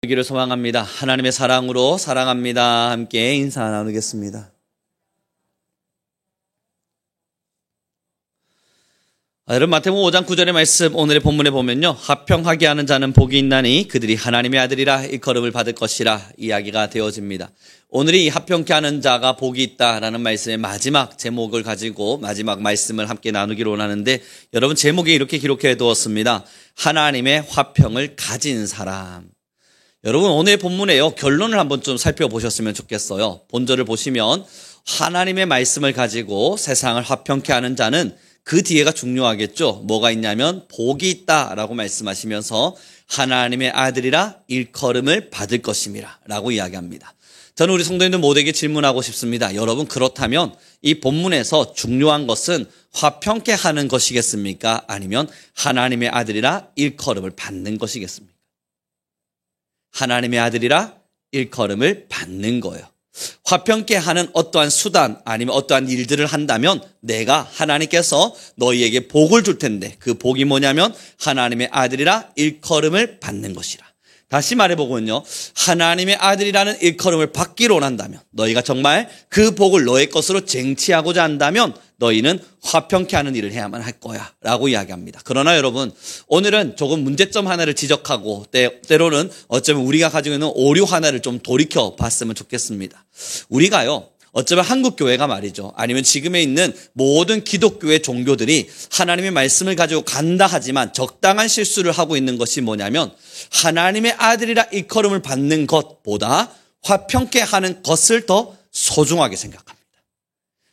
기를 소망합니다. 하나님의 사랑으로 사랑합니다. 함께 인사 나누겠습니다. 여러분, 마태복음 5장 9절의 말씀 오늘의 본문에 보면요, 화평하게 하는 자는 복이 있나니 그들이 하나님의 아들이라 일컬음을 받을 것이라 이야기가 되어집니다. 오늘이 이 화평케 하는 자가 복이 있다라는 말씀의 마지막 제목을 가지고 마지막 말씀을 함께 나누기로 원하는데, 여러분, 제목에 이렇게 기록해 두었습니다. 하나님의 화평을 가진 사람. 여러분, 오늘 본문에요, 결론을 한번 좀 살펴보셨으면 좋겠어요. 본절을 보시면 하나님의 말씀을 가지고 세상을 화평케 하는 자는, 그 뒤에가 중요하겠죠. 뭐가 있냐면 복이 있다라고 말씀하시면서 하나님의 아들이라 일컬음을 받을 것임이라 라고 이야기합니다. 저는 우리 성도님들 모두에게 질문하고 싶습니다. 여러분, 그렇다면 이 본문에서 중요한 것은 화평케 하는 것이겠습니까? 아니면 하나님의 아들이라 일컬음을 받는 것이겠습니까? 하나님의 아들이라 일컬음을 받는 거예요. 화평케 하는 어떠한 수단 아니면 어떠한 일들을 한다면 내가, 하나님께서 너희에게 복을 줄 텐데, 그 복이 뭐냐면 하나님의 아들이라 일컬음을 받는 것이라. 다시 말해보면요, 하나님의 아들이라는 일컬음을 받기로 한다면, 너희가 정말 그 복을 너의 것으로 쟁취하고자 한다면 너희는 화평케 하는 일을 해야만 할 거야 라고 이야기합니다. 그러나 여러분, 오늘은 조금 문제점 하나를 지적하고 때로는 어쩌면 우리가 가지고 있는 오류 하나를 좀 돌이켜 봤으면 좋겠습니다. 우리가요, 어쩌면 한국 교회가 말이죠, 아니면 지금에 있는 모든 기독교의 종교들이 하나님의 말씀을 가지고 간다 하지만 적당한 실수를 하고 있는 것이 뭐냐면, 하나님의 아들이라 일컬음을 받는 것보다 화평케 하는 것을 더 소중하게 생각합니다.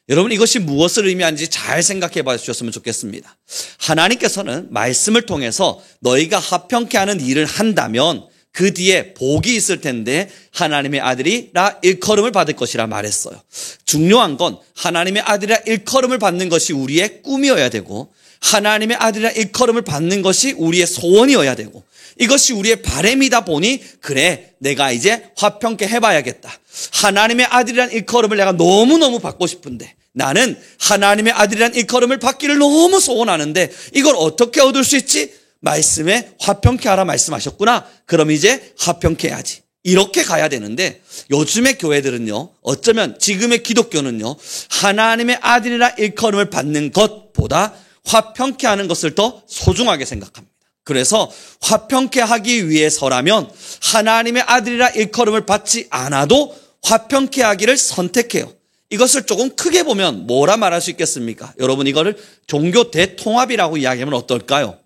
여러분, 이것이 무엇을 의미하는지 잘 생각해 봐 주셨으면 좋겠습니다. 하나님께서는 말씀을 통해서 너희가 화평케 하는 일을 한다면 그 뒤에 복이 있을 텐데 하나님의 아들이라 일컬음을 받을 것이라 말했어요. 중요한 건 하나님의 아들이라 일컬음을 받는 것이 우리의 꿈이어야 되고, 하나님의 아들이라 일컬음을 받는 것이 우리의 소원이어야 되고, 이것이 우리의 바람이다 보니, 그래, 내가 이제 화평케 해봐야겠다. 하나님의 아들이란 일컬음을 내가 너무너무 받고 싶은데, 나는 하나님의 아들이란 일컬음을 받기를 너무 소원하는데 이걸 어떻게 얻을 수 있지? 말씀에 화평케 하라 말씀하셨구나. 그럼 이제 화평케 해야지. 이렇게 가야 되는데, 요즘의 교회들은요, 어쩌면 지금의 기독교는요, 하나님의 아들이라 일컬음을 받는 것보다 화평케 하는 것을 더 소중하게 생각합니다. 그래서 화평케 하기 위해서라면 하나님의 아들이라 일컬음을 받지 않아도 화평케 하기를 선택해요. 이것을 조금 크게 보면 뭐라 말할 수 있겠습니까? 여러분, 이거를 종교 대통합이라고 이야기하면 어떨까요?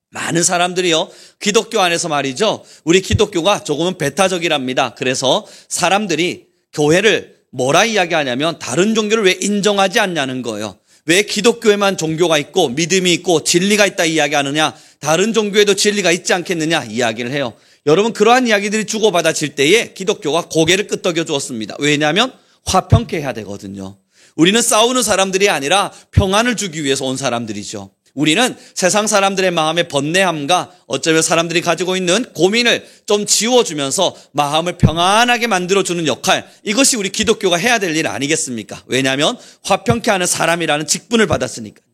많은 사람들이요, 기독교 안에서 말이죠, 우리 기독교가 조금은 배타적이랍니다. 그래서 사람들이 교회를 뭐라 이야기하냐면 다른 종교를 왜 인정하지 않냐는 거예요. 왜 기독교에만 종교가 있고 믿음이 있고 진리가 있다 이야기하느냐, 다른 종교에도 진리가 있지 않겠느냐 이야기를 해요. 여러분, 그러한 이야기들이 주고받아질 때에 기독교가 고개를 끄덕여 주었습니다. 왜냐하면 화평케 해야 되거든요. 우리는 싸우는 사람들이 아니라 평안을 주기 위해서 온 사람들이죠. 우리는 세상 사람들의 마음의 번뇌함과 어쩌면 사람들이 가지고 있는 고민을 좀 지워주면서 마음을 평안하게 만들어주는 역할, 이것이 우리 기독교가 해야 될 일 아니겠습니까? 왜냐하면 화평케 하는 사람이라는 직분을 받았으니까요.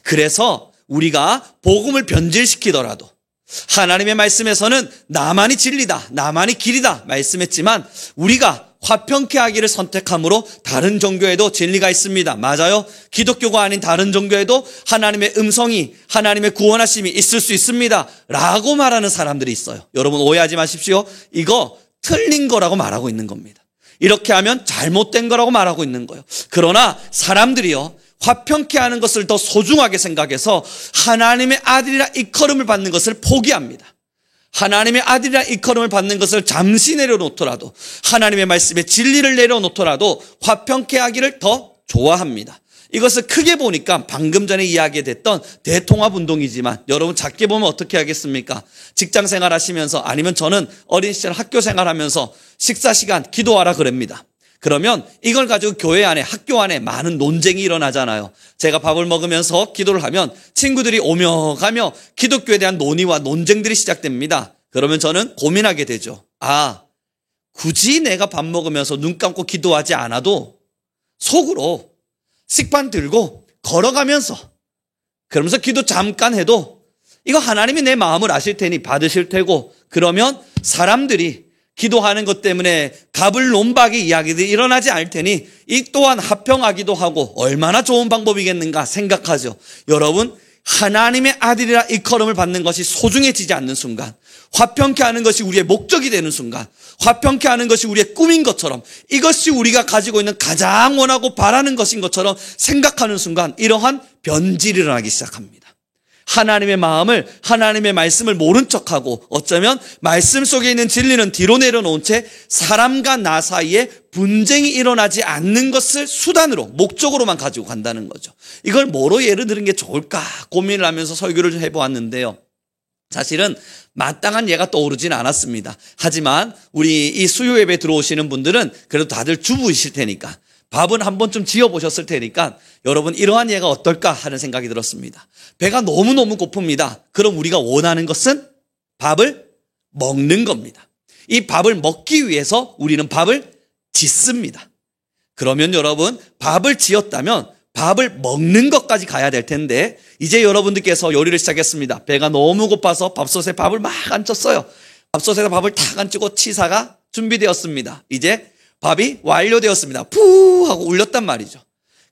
그래서 우리가 복음을 변질시키더라도, 하나님의 말씀에서는 나만이 진리다, 나만이 길이다 말씀했지만, 우리가 화평케 하기를 선택함으로 다른 종교에도 진리가 있습니다. 맞아요. 기독교가 아닌 다른 종교에도 하나님의 음성이, 하나님의 구원하심이 있을 수 있습니다 라고 말하는 사람들이 있어요. 여러분, 오해하지 마십시오. 이거 틀린 거라고 말하고 있는 겁니다. 이렇게 하면 잘못된 거라고 말하고 있는 거예요. 그러나 사람들이요, 화평케 하는 것을 더 소중하게 생각해서 하나님의 아들이라 일컬음을 받는 것을 포기합니다. 하나님의 아들이라 일컬음을 받는 것을 잠시 내려놓더라도, 하나님의 말씀에 진리를 내려놓더라도 화평케 하기를 더 좋아합니다. 이것을 크게 보니까 방금 전에 이야기됐던 대통합 운동이지만, 여러분 작게 보면 어떻게 하겠습니까? 직장 생활하시면서, 아니면 저는 어린 시절 학교 생활하면서 식사 시간 기도하라 그럽니다. 그러면 이걸 가지고 교회 안에, 학교 안에 많은 논쟁이 일어나잖아요. 제가 밥을 먹으면서 기도를 하면 친구들이 오며 가며 기독교에 대한 논의와 논쟁들이 시작됩니다. 그러면 저는 고민하게 되죠. 굳이 내가 밥 먹으면서 눈 감고 기도하지 않아도 속으로 식판 들고 걸어가면서, 그러면서 기도 잠깐 해도 이거 하나님이 내 마음을 아실 테니 받으실 테고, 그러면 사람들이 기도하는 것 때문에 가불론박의 이야기들이 일어나지 않을 테니 이 또한 합평하기도 하고 얼마나 좋은 방법이겠는가 생각하죠. 여러분, 하나님의 아들이라 일컬음을 받는 것이 소중해지지 않는 순간, 화평케 하는 것이 우리의 목적이 되는 순간, 화평케 하는 것이 우리의 꿈인 것처럼, 이것이 우리가 가지고 있는 가장 원하고 바라는 것인 것처럼 생각하는 순간 이러한 변질이 일어나기 시작합니다. 하나님의 마음을, 하나님의 말씀을 모른 척하고 어쩌면 말씀 속에 있는 진리는 뒤로 내려놓은 채 사람과 나 사이에 분쟁이 일어나지 않는 것을 수단으로, 목적으로만 가지고 간다는 거죠. 이걸 뭐로 예를 들은 게 좋을까 고민을 하면서 설교를 해보았는데요. 사실은 마땅한 예가 떠오르진 않았습니다. 하지만 우리 이 수요 예배 들어오시는 분들은 그래도 다들 주부이실 테니까, 밥은 한 번쯤 지어보셨을 테니까 여러분, 이러한 예가 어떨까 하는 생각이 들었습니다. 배가 너무너무 고픕니다. 그럼 우리가 원하는 것은 밥을 먹는 겁니다. 이 밥을 먹기 위해서 우리는 밥을 짓습니다. 그러면 여러분, 밥을 지었다면 밥을 먹는 것까지 가야 될 텐데, 이제 여러분들께서 요리를 시작했습니다. 배가 너무 고파서 밥솥에 밥을 막 얹었어요. 밥솥에다 밥을 탁 얹고 치사가 준비되었습니다. 이제 밥이 완료되었습니다. 푸 하고 울렸단 말이죠.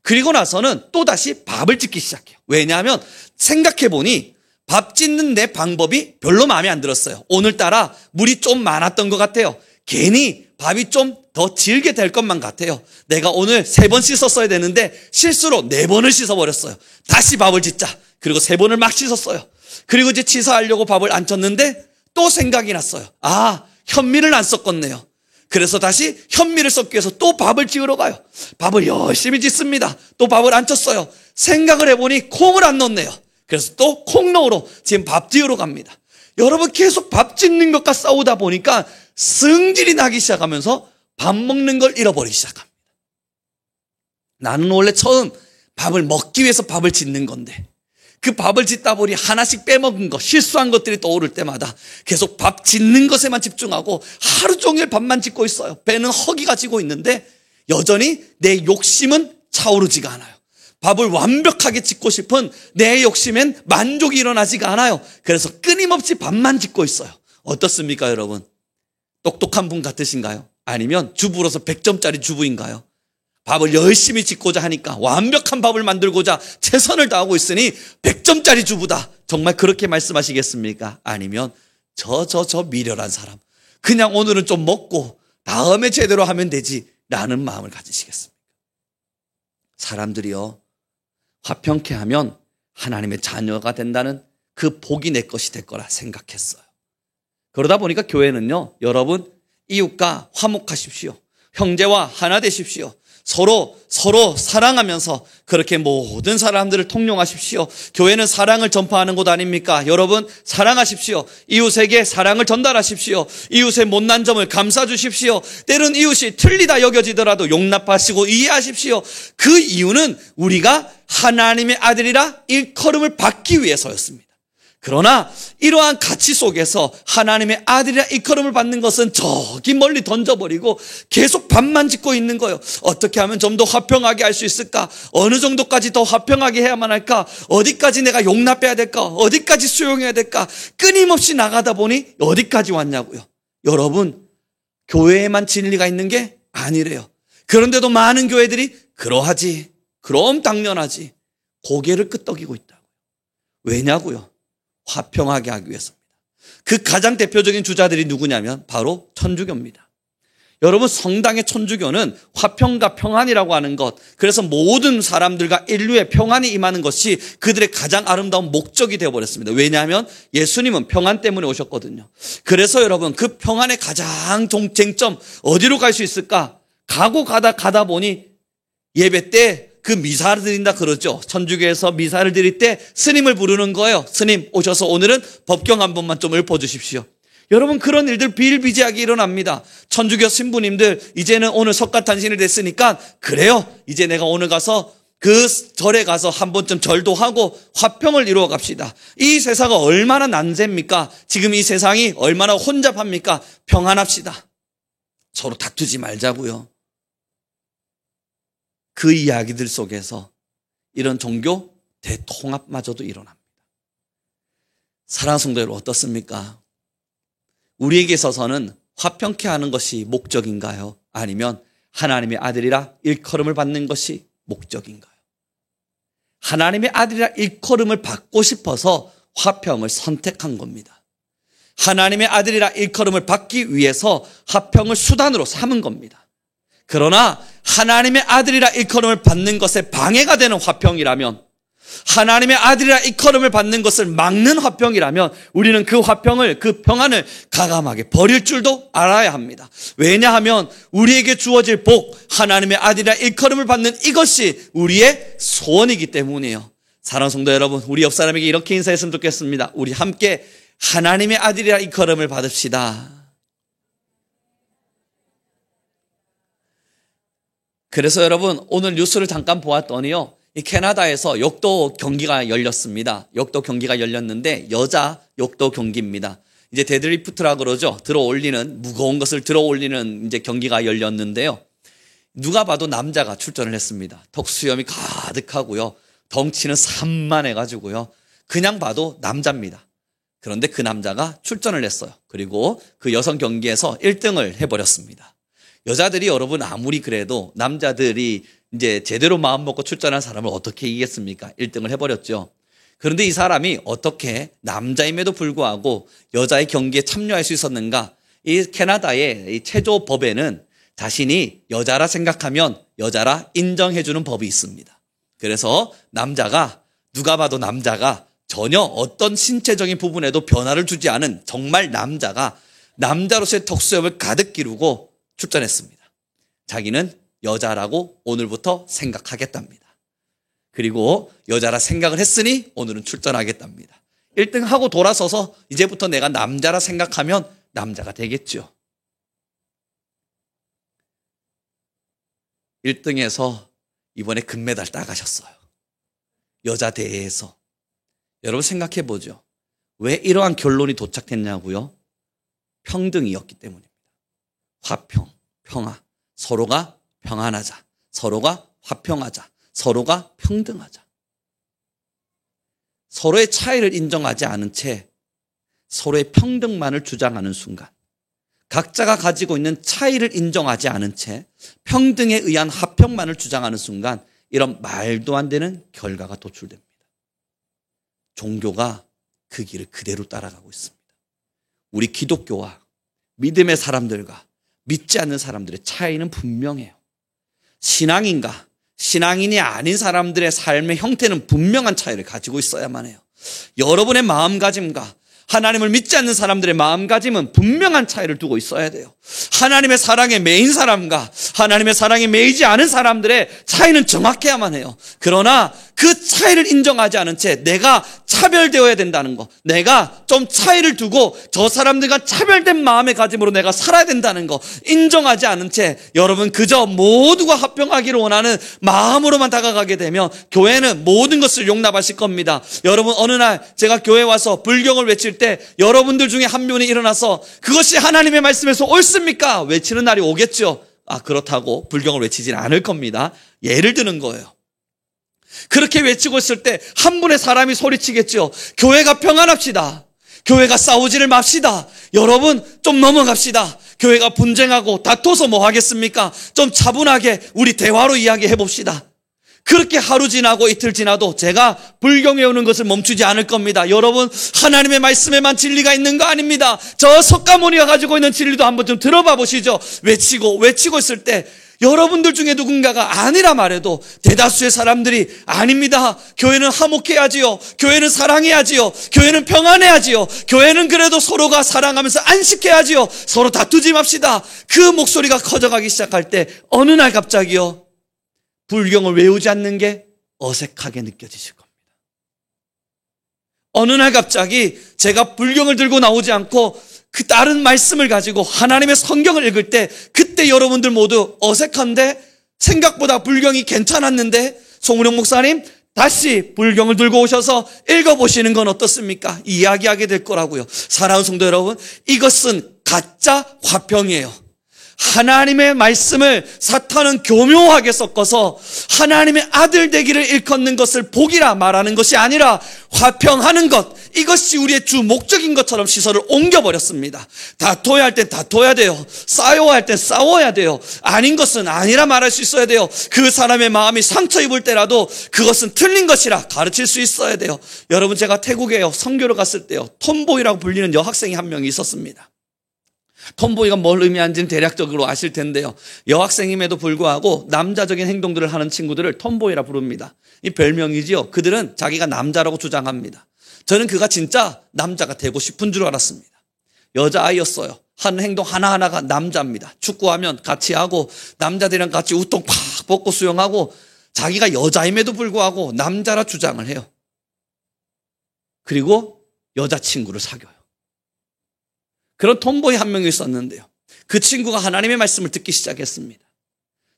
그리고 나서는 또다시 밥을 짓기 시작해요. 왜냐하면 생각해보니 밥 짓는 내 방법이 별로 마음에 안 들었어요. 오늘따라 물이 좀 많았던 것 같아요. 괜히 밥이 좀 더 질게 될 것만 같아요. 내가 오늘 3번 씻었어야 되는데 실수로 4번을 씻어버렸어요. 다시 밥을 짓자. 그리고 3번을 막 씻었어요. 그리고 이제 치사하려고 밥을 안 쳤는데 또 생각이 났어요. 아, 현미를 안 섞었네요. 그래서 다시 현미를 섞기 위해서 또 밥을 지으러 가요. 밥을 열심히 짓습니다. 또 밥을 안 쳤어요. 생각을 해보니 콩을 안 넣었네요. 그래서 또 콩 넣으러 지금 밥 지으러 갑니다. 여러분, 계속 밥 짓는 것과 싸우다 보니까 승질이 나기 시작하면서 밥 먹는 걸 잃어버리기 시작합니다. 나는 원래 처음 밥을 먹기 위해서 밥을 짓는 건데, 그 밥을 짓다 보니 하나씩 빼먹은 것, 실수한 것들이 떠오를 때마다 계속 밥 짓는 것에만 집중하고 하루 종일 밥만 짓고 있어요. 배는 허기가 지고 있는데 여전히 내 욕심은 차오르지가 않아요. 밥을 완벽하게 짓고 싶은 내 욕심엔 만족이 일어나지가 않아요. 그래서 끊임없이 밥만 짓고 있어요. 어떻습니까, 여러분? 똑똑한 분 같으신가요? 아니면 주부로서 100점짜리 주부인가요? 밥을 열심히 짓고자 하니까, 완벽한 밥을 만들고자 최선을 다하고 있으니 100점짜리 주부다. 정말 그렇게 말씀하시겠습니까? 아니면 저 미련한 사람, 그냥 오늘은 좀 먹고 다음에 제대로 하면 되지 라는 마음을 가지시겠습니까? 사람들이요, 화평케 하면 하나님의 자녀가 된다는 그 복이 내 것이 될 거라 생각했어요. 그러다 보니까 교회는요, 여러분, 이웃과 화목하십시오. 형제와 하나 되십시오. 서로 사랑하면서 그렇게 모든 사람들을 통용하십시오. 교회는 사랑을 전파하는 곳 아닙니까? 여러분, 사랑하십시오. 이웃에게 사랑을 전달하십시오. 이웃의 못난 점을 감싸 주십시오. 때론 이웃이 틀리다 여겨지더라도 용납하시고 이해하십시오. 그 이유는 우리가 하나님의 아들이라 일컬음을 받기 위해서였습니다. 그러나 이러한 가치 속에서 하나님의 아들이라 일컬음을 받는 것은 저기 멀리 던져버리고 계속 밥만 짓고 있는 거예요. 어떻게 하면 좀 더 화평하게 할 수 있을까? 어느 정도까지 더 화평하게 해야만 할까? 어디까지 내가 용납해야 될까? 어디까지 수용해야 될까? 끊임없이 나가다 보니 어디까지 왔냐고요. 여러분, 교회에만 진리가 있는 게 아니래요. 그런데도 많은 교회들이 그러하지, 그럼 당연하지, 고개를 끄덕이고 있다고요. 왜냐고요? 화평하게 하기 위해서입니다. 그 가장 대표적인 주자들이 누구냐면 바로 천주교입니다. 여러분, 성당의 천주교는 화평과 평안이라고 하는 것, 그래서 모든 사람들과 인류의 평안이 임하는 것이 그들의 가장 아름다운 목적이 되어버렸습니다. 왜냐하면 예수님은 평안 때문에 오셨거든요. 그래서 여러분, 그 평안의 가장 쟁점 어디로 갈 수 있을까? 가다 보니 예배 때 그 미사를 드린다 그러죠. 천주교에서 미사를 드릴 때 스님을 부르는 거예요. 스님 오셔서 오늘은 법경 한 번만 좀 읊어주십시오. 여러분, 그런 일들 비일비재하게 일어납니다. 천주교 신부님들, 이제는 오늘 석가탄신일 됐으니까 그래요, 이제 내가 오늘 가서 그 절에 가서 한 번쯤 절도 하고 화평을 이루어 갑시다. 이 세상은 얼마나 난세입니까? 지금 이 세상이 얼마나 혼잡합니까? 평안합시다. 서로 다투지 말자고요. 그 이야기들 속에서 이런 종교 대통합마저도 일어납니다. 사랑하는 성도 여러분, 어떻습니까? 우리에게 있어서는 화평케 하는 것이 목적인가요? 아니면 하나님의 아들이라 일컬음을 받는 것이 목적인가요? 하나님의 아들이라 일컬음을 받고 싶어서 화평을 선택한 겁니다. 하나님의 아들이라 일컬음을 받기 위해서 화평을 수단으로 삼은 겁니다. 그러나 하나님의 아들이라 일컬음을 받는 것에 방해가 되는 화평이라면, 하나님의 아들이라 일컬음을 받는 것을 막는 화평이라면 우리는 그 화평을, 그 평안을 가감하게 버릴 줄도 알아야 합니다. 왜냐하면 우리에게 주어질 복, 하나님의 아들이라 일컬음을 받는 이것이 우리의 소원이기 때문이에요. 사랑하는 성도 여러분, 우리 옆 사람에게 이렇게 인사했으면 좋겠습니다. 우리 함께 하나님의 아들이라 일컬음을 받읍시다. 그래서 여러분, 오늘 뉴스를 잠깐 보았더니요, 이 캐나다에서 역도 경기가 열렸습니다. 역도 경기가 열렸는데 여자 역도 경기입니다. 이제 데드리프트라 그러죠. 들어올리는, 무거운 것을 들어올리는 이제 경기가 열렸는데요. 누가 봐도 남자가 출전을 했습니다. 턱수염이 가득하고요. 덩치는 산만해가지고요. 그냥 봐도 남자입니다. 그런데 그 남자가 출전을 했어요. 그리고 그 여성 경기에서 1등을 해버렸습니다. 여자들이 여러분 아무리 그래도 남자들이 이제 제대로 마음 먹고 출전한 사람을 어떻게 이기겠습니까? 1등을 해버렸죠. 그런데 이 사람이 어떻게 남자임에도 불구하고 여자의 경기에 참여할 수 있었는가? 이 캐나다의 이 체조법에는 자신이 여자라 생각하면 여자라 인정해주는 법이 있습니다. 그래서 남자가, 누가 봐도 남자가 전혀 어떤 신체적인 부분에도 변화를 주지 않은 정말 남자가 남자로서의 턱수염을 가득 기르고 출전했습니다. 자기는 여자라고 오늘부터 생각하겠답니다. 그리고 여자라 생각을 했으니 오늘은 출전하겠답니다. 1등 하고 돌아서서 이제부터 내가 남자라 생각하면 남자가 되겠죠. 1등에서 이번에 금메달 따가셨어요. 여자 대회에서. 여러분 생각해 보죠. 왜 이러한 결론이 도착했냐고요? 평등이었기 때문입니다. 화평, 평화, 서로가 평안하자, 서로가 화평하자, 서로가 평등하자. 서로의 차이를 인정하지 않은 채 서로의 평등만을 주장하는 순간, 각자가 가지고 있는 차이를 인정하지 않은 채 평등에 의한 화평만을 주장하는 순간 이런 말도 안 되는 결과가 도출됩니다. 종교가 그 길을 그대로 따라가고 있습니다. 우리 기독교와 믿음의 사람들과 믿지 않는 사람들의 차이는 분명해요. 신앙인과 신앙인이 아닌 사람들의 삶의 형태는 분명한 차이를 가지고 있어야만 해요. 여러분의 마음가짐과 하나님을 믿지 않는 사람들의 마음가짐은 분명한 차이를 두고 있어야 돼요. 하나님의 사랑에 매인 사람과 하나님의 사랑에 매이지 않은 사람들의 차이는 정확해야만 해요. 그러나 그 차이를 인정하지 않은 채 내가 차별되어야 된다는 거, 내가 좀 차이를 두고 저 사람들과 차별된 마음의 가짐으로 내가 살아야 된다는 거 인정하지 않은 채 여러분 그저 모두가 화평하기를 원하는 마음으로만 다가가게 되면 교회는 모든 것을 용납하실 겁니다. 여러분 어느 날 제가 교회 와서 불경을 외칠 때 여러분들 중에 한 분이 일어나서 그것이 하나님의 말씀에서 옳습니까? 외치는 날이 오겠죠. 그렇다고 불경을 외치진 않을 겁니다. 예를 드는 거예요. 그렇게 외치고 있을 때 한 분의 사람이 소리치겠죠. 교회가 평안합시다. 교회가 싸우지를 맙시다. 여러분 좀 넘어갑시다. 교회가 분쟁하고 다퉈서 뭐 하겠습니까? 좀 차분하게 우리 대화로 이야기해 봅시다. 그렇게 하루 지나고 이틀 지나도 제가 불경에 오는 것을 멈추지 않을 겁니다. 여러분 하나님의 말씀에만 진리가 있는 거 아닙니다. 저 석가모니가 가지고 있는 진리도 한번 좀 들어봐 보시죠. 외치고 있을 때 여러분들 중에 누군가가 아니라 말해도 대다수의 사람들이 아닙니다. 교회는 화목해야지요. 교회는 사랑해야지요. 교회는 평안해야지요. 교회는 그래도 서로가 사랑하면서 안식해야지요. 서로 다투지 맙시다. 그 목소리가 커져가기 시작할 때 어느 날 갑자기요. 불경을 외우지 않는 게 어색하게 느껴지실 겁니다. 어느 날 갑자기 제가 불경을 들고 나오지 않고 그 다른 말씀을 가지고 하나님의 성경을 읽을 때 그때 여러분들 모두 어색한데 생각보다 불경이 괜찮았는데 송우령 목사님 다시 불경을 들고 오셔서 읽어보시는 건 어떻습니까? 이야기하게 될 거라고요. 사랑하는 성도 여러분, 이것은 가짜 화평이에요. 하나님의 말씀을 사탄은 교묘하게 섞어서 하나님의 아들 되기를 일컫는 것을 복이라 말하는 것이 아니라 화평하는 것, 이것이 우리의 주 목적인 것처럼 시선을 옮겨버렸습니다. 다퉈야 할 땐 다퉈야 돼요. 싸워야 할 땐 싸워야 돼요. 아닌 것은 아니라 말할 수 있어야 돼요. 그 사람의 마음이 상처 입을 때라도 그것은 틀린 것이라 가르칠 수 있어야 돼요. 여러분, 제가 태국에 선교를 갔을 때요, 톰보이라고 불리는 여학생이 한 명이 있었습니다. 톰보이가 뭘 의미하는지는 대략적으로 아실 텐데요, 여학생임에도 불구하고 남자적인 행동들을 하는 친구들을 톰보이라 부릅니다. 이 별명이지요. 그들은 자기가 남자라고 주장합니다. 저는 그가 진짜 남자가 되고 싶은 줄 알았습니다. 여자아이였어요. 하는 행동 하나하나가 남자입니다. 축구하면 같이 하고 남자들이랑 같이 우통 팍 벗고 수영하고 자기가 여자임에도 불구하고 남자라 주장을 해요. 그리고 여자친구를 사귀어요. 그런 톰보이 한 명이 있었는데요, 그 친구가 하나님의 말씀을 듣기 시작했습니다.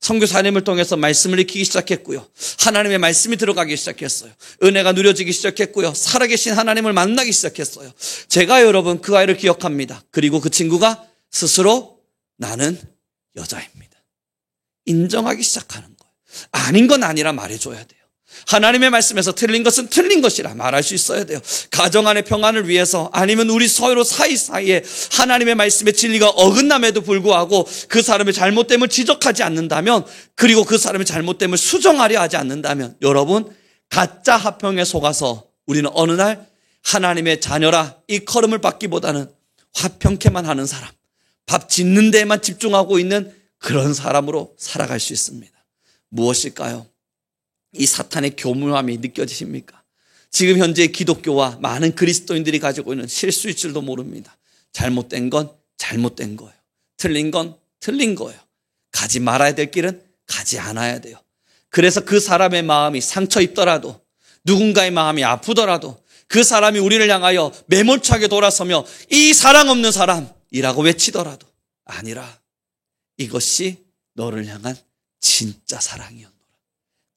선교사님을 통해서 말씀을 익히기 시작했고요, 하나님의 말씀이 들어가기 시작했어요. 은혜가 누려지기 시작했고요, 살아계신 하나님을 만나기 시작했어요. 제가 여러분 그 아이를 기억합니다. 그리고 그 친구가 스스로 나는 여자입니다 인정하기 시작하는 거예요. 아닌 건 아니라 말해줘야 돼요. 하나님의 말씀에서 틀린 것은 틀린 것이라 말할 수 있어야 돼요. 가정 안의 평안을 위해서, 아니면 우리 서로 사이사이에 하나님의 말씀의 진리가 어긋남에도 불구하고 그 사람의 잘못됨을 지적하지 않는다면, 그리고 그 사람의 잘못됨을 수정하려 하지 않는다면, 여러분, 가짜 화평에 속아서 우리는 어느 날 하나님의 자녀라 이 걸음을 받기보다는 화평케만 하는 사람, 밥 짓는 데에만 집중하고 있는 그런 사람으로 살아갈 수 있습니다. 무엇일까요? 이 사탄의 교묘함이 느껴지십니까? 지금 현재 기독교와 많은 그리스도인들이 가지고 있는 실수일 줄도 모릅니다. 잘못된 건 잘못된 거예요. 틀린 건 틀린 거예요. 가지 말아야 될 길은 가지 않아야 돼요. 그래서 그 사람의 마음이 상처 입더라도, 누군가의 마음이 아프더라도 그 사람이 우리를 향하여 매몰차게 돌아서며 이 사랑 없는 사람이라고 외치더라도 아니라 이것이 너를 향한 진짜 사랑이었노라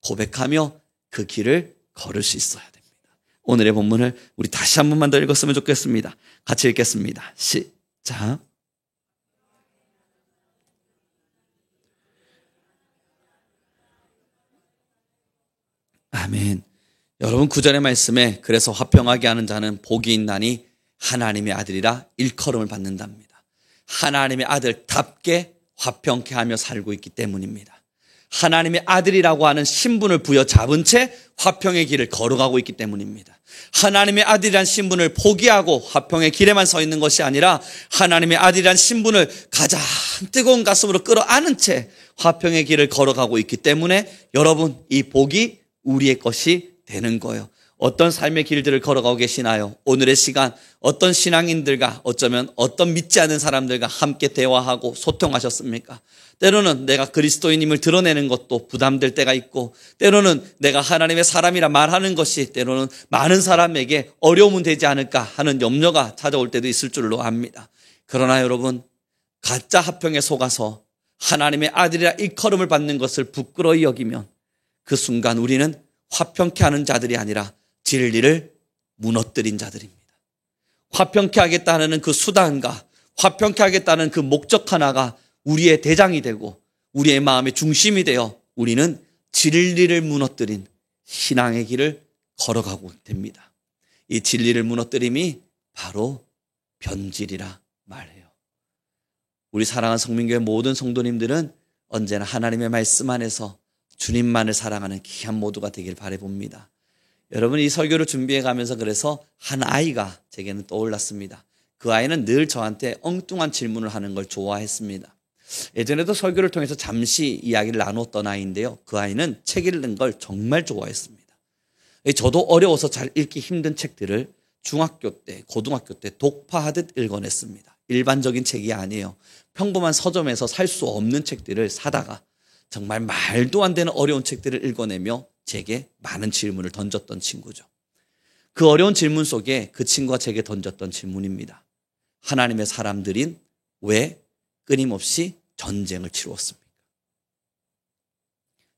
고백하며 그 길을 걸을 수 있어야 됩니다. 오늘의 본문을 우리 다시 한 번만 더 읽었으면 좋겠습니다. 같이 읽겠습니다. 시작. 아멘. 여러분, 구절의 말씀에 그래서 화평하게 하는 자는 복이 있나니 하나님의 아들이라 일컬음을 받는답니다. 하나님의 아들답게 화평케 하며 살고 있기 때문입니다. 하나님의 아들이라고 하는 신분을 부여잡은 채 화평의 길을 걸어가고 있기 때문입니다. 하나님의 아들이란 신분을 포기하고 화평의 길에만 서 있는 것이 아니라 하나님의 아들이란 신분을 가장 뜨거운 가슴으로 끌어안은 채 화평의 길을 걸어가고 있기 때문에 여러분, 이 복이 우리의 것이 되는 거예요. 어떤 삶의 길들을 걸어가고 계시나요? 오늘의 시간 어떤 신앙인들과, 어쩌면 어떤 믿지 않는 사람들과 함께 대화하고 소통하셨습니까? 때로는 내가 그리스도인임을 드러내는 것도 부담될 때가 있고, 때로는 내가 하나님의 사람이라 말하는 것이 때로는 많은 사람에게 어려움은 되지 않을까 하는 염려가 찾아올 때도 있을 줄로 압니다. 그러나 여러분, 가짜 화평에 속아서 하나님의 아들이라 일컬음을 받는 것을 부끄러이 여기면 그 순간 우리는 화평케 하는 자들이 아니라 진리를 무너뜨린 자들입니다. 화평케 하겠다는 그 수단과 화평케 하겠다는 그 목적 하나가 우리의 대장이 되고 우리의 마음의 중심이 되어 우리는 진리를 무너뜨린 신앙의 길을 걸어가고 됩니다. 이 진리를 무너뜨림이 바로 변질이라 말해요. 우리 사랑하는 성민교회 모든 성도님들은 언제나 하나님의 말씀 안에서 주님만을 사랑하는 귀한 모두가 되길 바라봅니다. 여러분, 이 설교를 준비해 가면서 그래서 한 아이가 제게는 떠올랐습니다. 그 아이는 늘 저한테 엉뚱한 질문을 하는 걸 좋아했습니다. 예전에도 설교를 통해서 잠시 이야기를 나눴던 아이인데요, 그 아이는 책 읽는 걸 정말 좋아했습니다. 저도 어려워서 잘 읽기 힘든 책들을 중학교 때, 고등학교 때 독파하듯 읽어냈습니다. 일반적인 책이 아니에요. 평범한 서점에서 살 수 없는 책들을 사다가 정말 말도 안 되는 어려운 책들을 읽어내며 제게 많은 질문을 던졌던 친구죠. 그 어려운 질문 속에 그 친구가 제게 던졌던 질문입니다. 하나님의 사람들인 왜 끊임없이 전쟁을 치루었습니까?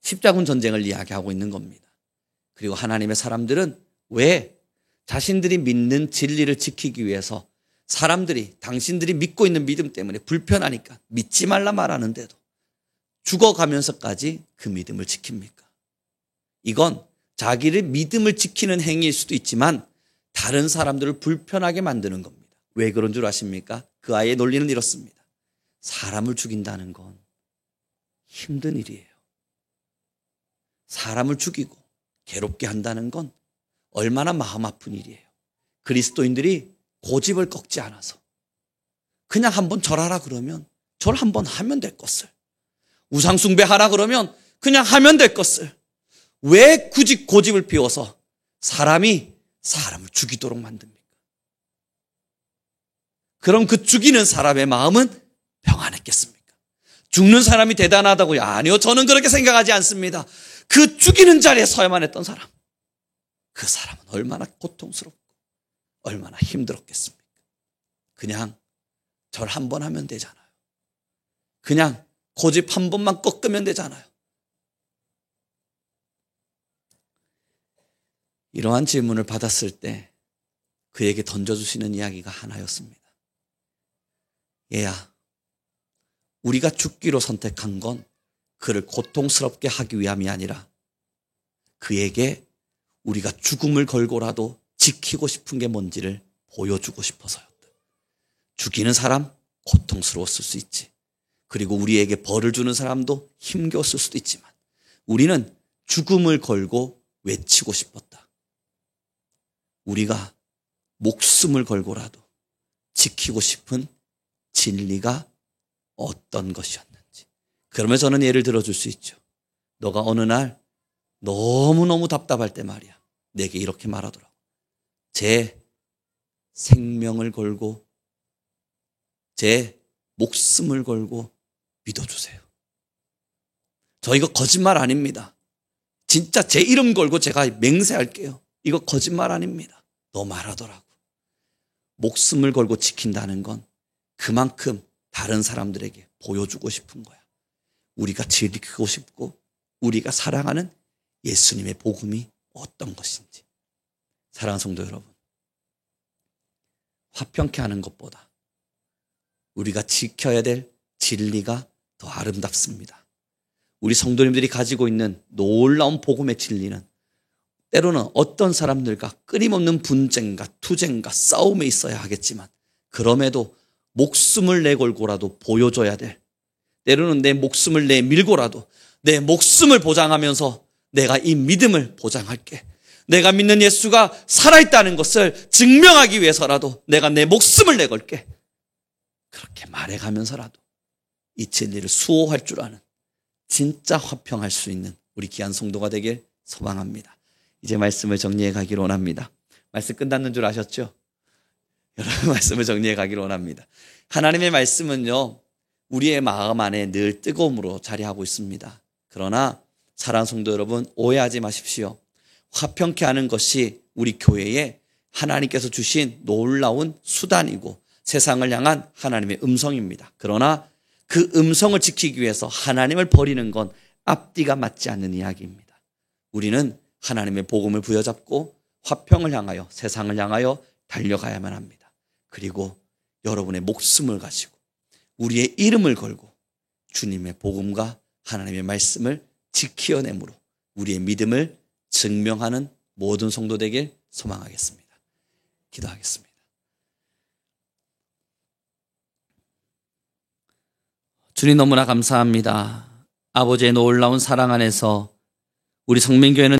십자군 전쟁을 이야기하고 있는 겁니다. 그리고 하나님의 사람들은 왜 자신들이 믿는 진리를 지키기 위해서 사람들이 당신들이 믿고 있는 믿음 때문에 불편하니까 믿지 말라 말하는데도 죽어가면서까지 그 믿음을 지킵니까? 이건 자기를 믿음을 지키는 행위일 수도 있지만 다른 사람들을 불편하게 만드는 겁니다. 왜 그런 줄 아십니까? 그 아이의 논리는 이렇습니다. 사람을 죽인다는 건 힘든 일이에요. 사람을 죽이고 괴롭게 한다는 건 얼마나 마음 아픈 일이에요. 그리스도인들이 고집을 꺾지 않아서 그냥 한번 절하라 그러면 절 한번 하면 될 것을, 우상숭배하라 그러면 그냥 하면 될 것을 왜 굳이 고집을 피워서 사람을 죽이도록 만듭니까? 그럼 그 죽이는 사람의 마음은 평안했겠습니까? 죽는 사람이 대단하다고요? 아니요, 저는 그렇게 생각하지 않습니다. 그 죽이는 자리에 서야만 했던 사람, 그 사람은 얼마나 고통스럽고 얼마나 힘들었겠습니까? 그냥 절 한 번 하면 되잖아요. 그냥 고집 한 번만 꺾으면 되잖아요. 이러한 질문을 받았을 때 그에게 던져주시는 이야기가 하나였습니다. 얘야, 우리가 죽기로 선택한 건 그를 고통스럽게 하기 위함이 아니라 그에게 우리가 죽음을 걸고라도 지키고 싶은 게 뭔지를 보여주고 싶어서였다. 죽이는 사람 고통스러웠을 수 있지. 그리고 우리에게 벌을 주는 사람도 힘겨웠을 수도 있지만 우리는 죽음을 걸고 외치고 싶었다. 우리가 목숨을 걸고라도 지키고 싶은 진리가 어떤 것이었는지. 그러면 저는 예를 들어줄 수 있죠. 너가 어느 날 너무너무 답답할 때 말이야, 내게 이렇게 말하더라고. 제 생명을 걸고 제 목숨을 걸고 믿어주세요. 저 이거 거짓말 아닙니다. 진짜 제 이름 걸고 제가 맹세할게요. 이거 거짓말 아닙니다. 너 말하더라고. 목숨을 걸고 지킨다는 건 그만큼 다른 사람들에게 보여주고 싶은 거야. 우리가 지키고 싶고 우리가 사랑하는 예수님의 복음이 어떤 것인지. 사랑하는 성도 여러분, 화평케 하는 것보다 우리가 지켜야 될 진리가 더 아름답습니다. 우리 성도님들이 가지고 있는 놀라운 복음의 진리는 때로는 어떤 사람들과 끊임없는 분쟁과 투쟁과 싸움에 있어야 하겠지만 그럼에도 목숨을 내걸고라도 보여줘야 될, 때로는 내 목숨을 내밀고라도 내 목숨을 보장하면서 내가 이 믿음을 보장할게, 내가 믿는 예수가 살아있다는 것을 증명하기 위해서라도 내가 내 목숨을 내걸게, 그렇게 말해가면서라도 이 진리를 수호할 줄 아는 진짜 화평할 수 있는 우리 귀한 성도가 되길 소망합니다. 이제 말씀을 정리해 가기를 원합니다. 말씀 끝났는 줄 아셨죠? 여러분, 말씀을 정리해 가기를 원합니다. 하나님의 말씀은요, 우리의 마음 안에 늘 뜨거움으로 자리하고 있습니다. 그러나 사랑하는 성도 여러분, 오해하지 마십시오. 화평케 하는 것이 우리 교회에 하나님께서 주신 놀라운 수단이고 세상을 향한 하나님의 음성입니다. 그러나 그 음성을 지키기 위해서 하나님을 버리는 건 앞뒤가 맞지 않는 이야기입니다. 우리는 하나님의 복음을 부여잡고 화평을 향하여, 세상을 향하여 달려가야만 합니다. 그리고 여러분의 목숨을 가지고 우리의 이름을 걸고 주님의 복음과 하나님의 말씀을 지키어내므로 우리의 믿음을 증명하는 모든 성도 되길 소망하겠습니다. 기도하겠습니다. 주님, 너무나 감사합니다. 아버지의 놀라운 사랑 안에서 우리 성민교회는